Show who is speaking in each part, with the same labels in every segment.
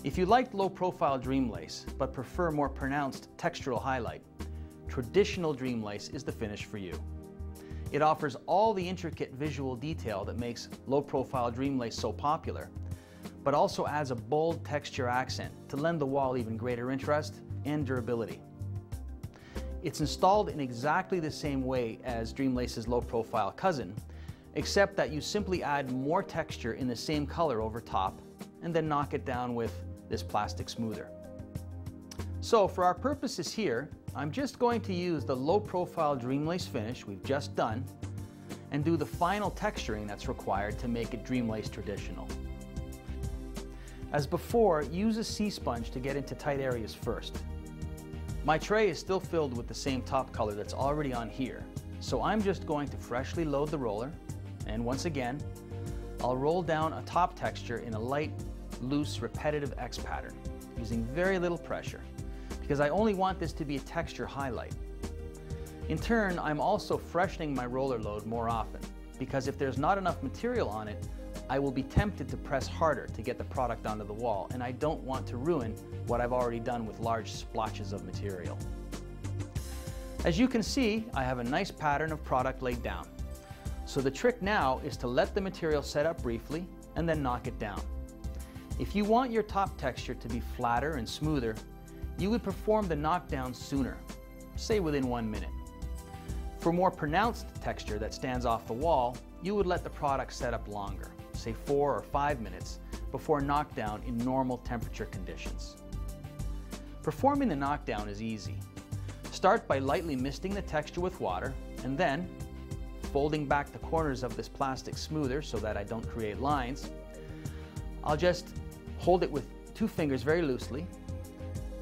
Speaker 1: If you like low-profile Dream Lace but prefer more pronounced textural highlight, traditional Dream Lace is the finish for you. It offers all the intricate visual detail that makes low-profile Dream Lace so popular, but also adds a bold texture accent to lend the wall even greater interest and durability. It's installed in exactly the same way as Dream Lace's low-profile cousin, except that you simply add more texture in the same color over top and then knock it down with this plastic smoother. So for our purposes here, I'm just going to use the low-profile Dream Lace finish we've just done and do the final texturing that's required to make it Dream Lace traditional. As before, use a C-sponge to get into tight areas first. My tray is still filled with the same top color that's already on here, so I'm just going to freshly load the roller, and once again, I'll roll down a top texture in a light, loose, repetitive X pattern, using very little pressure, because I only want this to be a texture highlight. In turn, I'm also freshening my roller load more often, because if there's not enough material on it, I will be tempted to press harder to get the product onto the wall, and I don't want to ruin what I've already done with large splotches of material. As you can see, I have a nice pattern of product laid down. So the trick now is to let the material set up briefly and then knock it down. If you want your top texture to be flatter and smoother, you would perform the knockdown sooner, say within 1 minute. For more pronounced texture that stands off the wall, you would let the product set up longer, say 4 or 5 minutes, before knockdown in normal temperature conditions. Performing the knockdown is easy. Start by lightly misting the texture with water, and then, folding back the corners of this plastic smoother so that I don't create lines, I'll just hold it with 2 fingers very loosely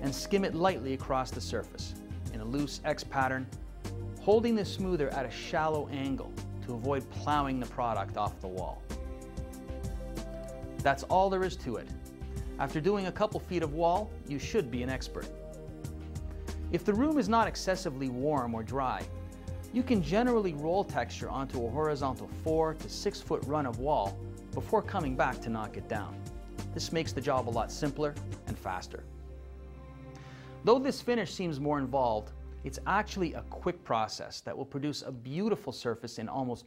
Speaker 1: and skim it lightly across the surface in a loose X pattern, holding the smoother at a shallow angle to avoid plowing the product off the wall. That's all there is to it. After doing a couple feet of wall, you should be an expert. If the room is not excessively warm or dry, you can generally roll texture onto a horizontal 4 to 6 foot run of wall before coming back to knock it down. This makes the job a lot simpler and faster. Though this finish seems more involved, it's actually a quick process that will produce a beautiful surface in almost